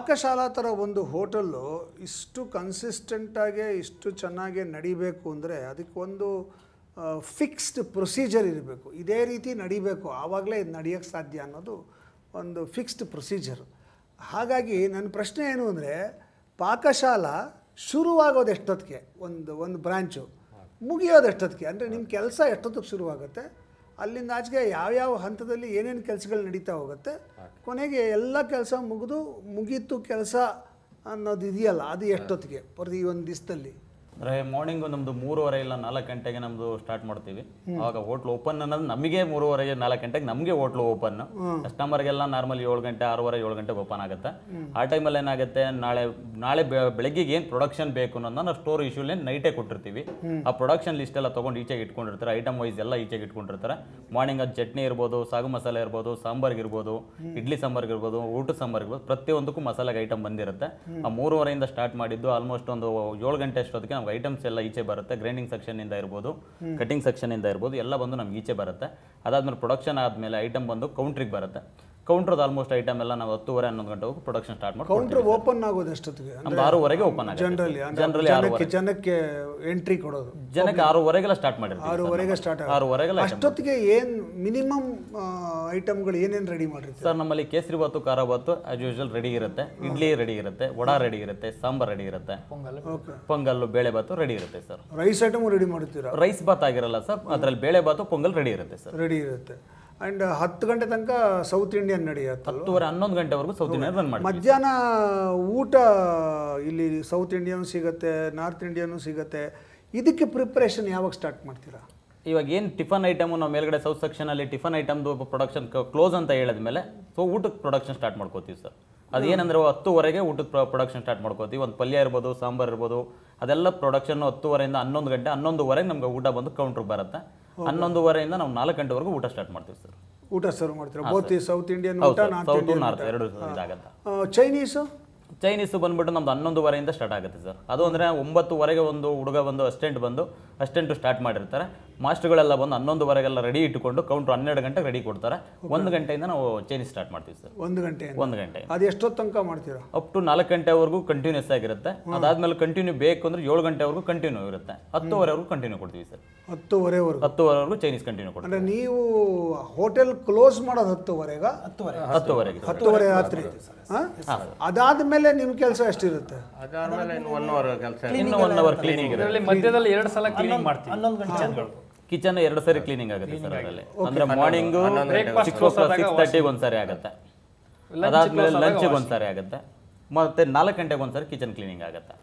ಪಾಕಶಾಲಾ ಥರ ಒಂದು ಹೋಟೆಲ್ಲು ಇಷ್ಟು ಕನ್ಸಿಸ್ಟೆಂಟಾಗಿ ಇಷ್ಟು ಚೆನ್ನಾಗಿ ನಡಿಬೇಕು ಅಂದರೆ ಅದಕ್ಕೊಂದು ಫಿಕ್ಸ್ಡ್ ಪ್ರೊಸೀಜರ್ ಇರಬೇಕು. ಇದೇ ರೀತಿ ನಡಿಬೇಕು, ಆವಾಗಲೇ ಇದು ನಡೆಯೋಕ್ಕೆ ಸಾಧ್ಯ ಅನ್ನೋದು ಒಂದು ಫಿಕ್ಸ್ಡ್ ಪ್ರೊಸೀಜರ್. ಹಾಗಾಗಿ ನನ್ನ ಪ್ರಶ್ನೆ ಏನು ಅಂದರೆ, ಪಾಕಶಾಲಾ ಶುರುವಾಗೋದು ಎಷ್ಟೊತ್ತಿಗೆ, ಒಂದು ಬ್ರ್ಯಾಂಚು ಮುಗಿಯೋದು ಎಷ್ಟೊತ್ತಿಗೆ, ಅಂದರೆ ನಿಮ್ಮ ಕೆಲಸ ಎಷ್ಟೊತ್ತಿಗೆ ಶುರುವಾಗುತ್ತೆ, ಅಲ್ಲಿಂದ ಆಚೆಗೆ ಯಾವ್ಯಾವ ಹಂತದಲ್ಲಿ ಏನೇನು ಕೆಲಸಗಳು ನಡೀತಾ ಹೋಗುತ್ತೆ, ಕೊನೆಗೆ ಎಲ್ಲ ಕೆಲಸ ಮುಗೀತು ಕೆಲಸ ಅನ್ನೋದು ಇದೆಯಲ್ಲ, ಅದು ಎಷ್ಟೊತ್ತಿಗೆ ಪ್ರತಿ ಒಂದು ದಿವಸದಲ್ಲಿ? ಅಂದರೆ ಮಾರ್ನಿಂಗು ನಮ್ಮದು 3:30 ಇಲ್ಲ 4 ಗಂಟೆಗೆ ನಮ್ಮದು ಸ್ಟಾರ್ಟ್ ಮಾಡ್ತೀವಿ. ಆವಾಗ ಹೋಟ್ಲು ಓಪನ್ ಅನ್ನೋದು ನಮಗೆ 3:30 4 ಗಂಟೆಗೆ ನಮಗೆ ಹೋಟ್ಲು ಓಪನ್. ಕಸ್ಟಮರ್ಗೆಲ್ಲ ನಾರ್ಮಲ್ 7 ಗಂಟೆ 6:30 7 ಗಂಟೆಗೆ ಓಪನ್ ಆಗುತ್ತೆ. ಆ ಟೈಮಲ್ಲಿ ಏನಾಗುತ್ತೆ, ನಾಳೆ ಬೆಳಗ್ಗೆಗೆ ಏನು ಪ್ರೊಡಕ್ಷನ್ ಬೇಕು ಅನ್ನೋದನ್ನ ನಾವು ಸ್ಟೋರ್ ಇಶ್ಯೂಲೇ ನೈಟೇ ಕೊಟ್ಟಿರ್ತೀವಿ. ಆ ಪ್ರೊಡಕ್ಷನ್ ಲಿಸ್ಟ್ ಎಲ್ಲ ತೊಗೊಂಡು ಈಚೆಗೆ ಇಟ್ಕೊಂಡಿರ್ತಾರೆ, ಐಟಮ್ ವೈಸ್ ಎಲ್ಲ ಈಚೆಗೆ ಇಟ್ಕೊಂಡಿರ್ತಾರೆ. ಮಾರ್ನಿಂಗ್ ಅದು ಚಟ್ನಿ ಇರ್ಬೋದು, ಸಾಗು ಮಸಾಲೆ ಇರ್ಬೋದು, ಸಾಂಬಾರ್ಗೆ ಇರ್ಬೋದು, ಇಡ್ಲಿ ಸಾಂಬಾರ್ಗೆ ಇರ್ಬೋದು, ಊಟದ ಸಾಂಬಾರ್ಗೆ ಇರ್ಬೋದು, ಪ್ರತಿಯೊಂದಕ್ಕೂ ಮಸಾಲೆಗೆ ಐಟಮ್ ಬಂದಿರುತ್ತೆ. ಆ 3:30 ಸ್ಟಾರ್ಟ್ ಮಾಡಿದ್ದು ಆಲ್ಮೋಸ್ಟ್ ಒಂದು 7 ಗಂಟೆ ಅಷ್ಟೊತ್ತಿಗೆ ನಮ್ಗೆ ಐಟಮ್ಸ್ ಎಲ್ಲ ಈಚೆ ಬರುತ್ತೆ. ಗ್ರೈಂಡಿಂಗ್ ಸೆಕ್ಷನಿಂದ ಇರ್ಬೋದು, ಕಟಿಂಗ್ ಸೆಕ್ಷನಿಂದ ಇರ್ಬೋದು, ಎಲ್ಲ ಬಂದು ನಮ್ಗೆ ಈಚೆ ಬರುತ್ತೆ. ಅದಾದ್ಮೇಲೆ ಪ್ರೊಡಕ್ಷನ್ ಆದಮೇಲೆ ಐಟಮ್ ಬಂದು ಕೌಂಟ್ರಿಗೆ ಬರುತ್ತೆ. ಕೌಂಟ್ರದ್ದು ಆಲ್ಮೋಸ್ಟ್ ಐಟಮ್ ಎಲ್ಲ ನಾವು 10:30 11 ಗಂಟೆವರೆಗೂ ಪ್ರೊಡಕ್ಷನ್ ಸ್ಟಾರ್ಟ್ ಮಾಡಿ. ಕೌಂಟರ್ ಓಪನ್ ಆಗೋದು ಎಷ್ಟೊತ್ತಿಗೆ? ನಮ್ದು 6:30ಗೆ ಓಪನ್ ಆಗುತ್ತೆ. ಜನರಲಿ ಜನಕ್ಕೆ ಎಂಟ್ರಿ ಕೊಡೋದು ಜನಕ್ಕೆ 6:30ಗೆಲ್ಲ ಸ್ಟಾರ್ಟ್ ಮಾಡಿರ್ತೀವಿ. 6:30ಗೆ ಸ್ಟಾರ್ಟ್ 6:30ಗೆಲ್ಲ. ಅಷ್ಟೊತ್ತಿಗೆ ಏನು ಮಿನಿಮಮ್ ಐಟಮ್ಗಳು ಏನೇನು ರೆಡಿ ಮಾಡಿರ್ತೀವಿ ಸರ್? ನಮ್ಮಲ್ಲಿ ಕೇಸರಿ ಬಾತು, ಖಾರ ಬಾತು ಆಸ್ ಯೂಶುವಲ್ ರೆಡಿ ಇರುತ್ತೆ, ಇಡ್ಲಿ ರೆಡಿ ಇರುತ್ತೆ, ವಡಾ ರೆಡಿ ಇರುತ್ತೆ, ಸಾಂಬಾರ್ ರೆಡಿ ಇರುತ್ತೆ, ಪೊಂಗಲ್ಲು, ಬೇಳೆ ಬಾತು ರೆಡಿ ಇರುತ್ತೆ ಸರ್. ರೈಸ್ ಐಟಮ್ ರೆಡಿ ಮಾಡ್ತೀರಾ? ರೈಸ್ ಬಾತ್ ಆಗಿರಲ್ಲ ಸರ್, ಅದರಲ್ಲಿ ಬೇಳೆ ಬಾತು, ಪೊಂಗಲ್ ರೆಡಿ ಇರುತ್ತೆ ಸರ್. ರೆಡಿ ಇರುತ್ತೆ. ಆ್ಯಂಡ್ 10 ಗಂಟೆ ತನಕ ಸೌತ್ ಇಂಡಿಯನ್ ನಡೆಯುತ್ತೆ. 10:30 11 ಗಂಟೆವರೆಗೂ ಸೌತ್ ಇಂಡಿಯನ್ ರನ್ ಮಾಡಿ. ಮಧ್ಯಾಹ್ನ ಊಟ ಇಲ್ಲಿ ಸೌತ್ ಇಂಡಿಯನ್ ಸಿಗುತ್ತೆ, ನಾರ್ತ್ ಇಂಡಿಯನ್ ಸಿಗುತ್ತೆ. ಇದಕ್ಕೆ ಪ್ರಿಪ್ರೇಷನ್ ಯಾವಾಗ ಸ್ಟಾರ್ಟ್ ಮಾಡ್ತೀರಾ? ಇವಾಗ ಏನು ಟಿಫನ್ ಐಟಮು ನಾವು ಮೇಲ್ಗಡೆ ಸೌತ್ ಸೆಕ್ಷನಲ್ಲಿ ಟಿಫನ್ ಐಟಮ್ದು ಪ್ರೊಡಕ್ಷನ್ ಕ್ಲೋಸ್ ಅಂತ ಹೇಳಿದ್ಮೇಲೆ ಸೊ ಊಟಕ್ಕೆ ಪ್ರೊಡಕ್ಷನ್ ಸ್ಟಾರ್ಟ್ ಮಾಡ್ಕೋತೀವಿ ಸರ್. ಅದೇನಂದ್ರೆ 10:30ಗೆ ಊಟಕ್ಕೆ ಪ್ರೊಡಕ್ಷನ್ ಸ್ಟಾರ್ಟ್ ಮಾಡ್ಕೋತೀವಿ. ಒಂದು ಪಲ್ಯ ಇರ್ಬೋದು, ಸಾಂಬಾರ್ ಇರ್ಬೋದು, ಅದೆಲ್ಲ ಪ್ರೊಡಕ್ಷನ್ 10:30ಇಂದ 11 ಗಂಟೆ, 11:30ಗೆ ನಮ್ಗೆ ಊಟ ಬಂದು ಕೌಂಟ್ರಿಗೆ ಬರುತ್ತೆ. 11:30ಇಂದ ನಾವು 4 ಗಂಟೆವರೆಗೂ ಊಟ ಸ್ಟಾರ್ಟ್ ಮಾಡ್ತೀವಿ ಸರ್. ಊಟ ಸರ್ವ್ ಮಾಡ್ತೀರಾ? ಬೋತ್ ಸೌತ್ ಇಂಡಿಯನ್ ಊಟ, ನಾರ್ತ್ ಎರಡು ಇದಾಗುತ್ತೆ. ಚೈನೀಸು ಬಂದ್ಬಿಟ್ಟು ನಮ್ದು 11:30ಇಂದ ಸ್ಟಾರ್ಟ್ ಆಗುತ್ತೆ ಸರ್. ಅದು ಅಂದರೆ 9:30ಗೆ ಒಂದು ಹುಡುಗ ಬಂದು ಅಸ್ಟೆಂಟು ಸ್ಟಾರ್ಟ್ ಮಾಡಿರ್ತಾರೆ. ಮಾಸ್ಟರ್ಗಳೆಲ್ಲ ಬಂದು 11:30ಗೆಲ್ಲ ರೆಡಿ ಇಟ್ಟುಕೊಂಡು ಕೌಂಟ್ರ್ 12 ಗಂಟೆಗೆ ರೆಡಿ ಕೊಡ್ತಾರೆ. 1 ಗಂಟೆಯಿಂದ ನಾವು ಚೈನೀಸ್ ಸ್ಟಾರ್ಟ್ ಮಾಡ್ತೀವಿ ಸರ್. 1 ಗಂಟೆ. ಅದು ಎಷ್ಟೊತ್ತು ತನಕ ಮಾಡ್ತೀರಾ? ಅಪ್ ಟು 4 ಗಂಟೆವರೆಗೂ ಕಂಟಿನ್ಯೂಸ್ ಆಗಿರುತ್ತೆ. ಅದಾದ್ಮೇಲೆ ಕಂಟಿನ್ಯೂ ಬೇಕು ಅಂದ್ರೆ 7 ಗಂಟೆವರೆಗೂ ಕಂಟಿನ್ಯೂ ಇರುತ್ತೆ. 10:30ವರೆಗೂ ಕಂಟಿನ್ಯೂ ಕೊಡ್ತೀವಿ ಸರ್. 10:30ವರೆಗೂ ಚೈನೀಸ್ ಕಂಟಿನ್ಯೂ ಕೊಡ್ತೀವಿ. ಅಂದ್ರೆ ನೀವು ಹೋಟೆಲ್ ಕ್ಲೋಸ್ ಮಾಡೋದು 10:30ಗೆ? 10:30 ರಾತ್ರಿ. ಅದಾದ್ಮೇಲೆ ನಿಮ್ ಕೆಲಸ ಎಷ್ಟಿರುತ್ತೆ? ಅದಾದ್ಮೇಲೆ ಇನ್ನು 1 ಅವರ್ ಕೆಲಸ, ಇನ್ನು 1 ಅವರ್ ಕ್ಲೀನಿಂಗ್ ಇರುತ್ತೆ. ಮಧ್ಯದಲ್ಲಿ 2 ಸಲ ಕ್ಲೀನಿಂಗ್ ಮಾಡ್ತೀವಿ. 11 ಕಿಚನ್ 2 ಸರಿ ಕ್ಲೀನಿಂಗ್ ಆಗುತ್ತೆ ಸರ್. ಅದರಲ್ಲಿ ಅಂದ್ರೆ ಮಾರ್ನಿಂಗ್ 6:30ಗೆ ಒಂದ್ಸರಿ ಆಗುತ್ತೆ, ಅದಾದ್ಮೇಲೆ ಲಂಚ್ಗೆ ಒಂದ್ಸರಿ ಆಗುತ್ತೆ, ಮತ್ತೆ 4 ಗಂಟೆಗೆ ಒಂದ್ಸರಿ ಕಿಚನ್ ಕ್ಲೀನಿಂಗ್ ಆಗುತ್ತೆ.